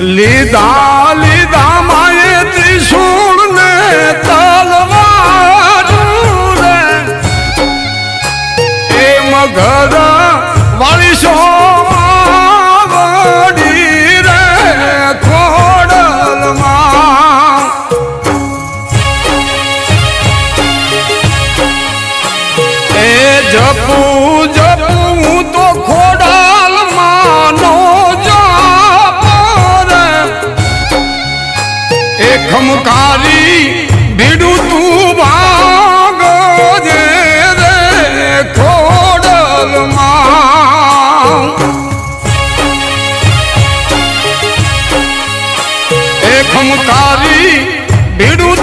લીધા લીધા માએ ત્રિશૂળ ને તલવાર રે એ મગર વાળી સોમાવડી રે ખોડલમાં એ જપું જપું તો ખોડલમાં નો ખમકારી ભીડું તું ભાગજે રે ખોડલમાં એ ખમકારી ભીડું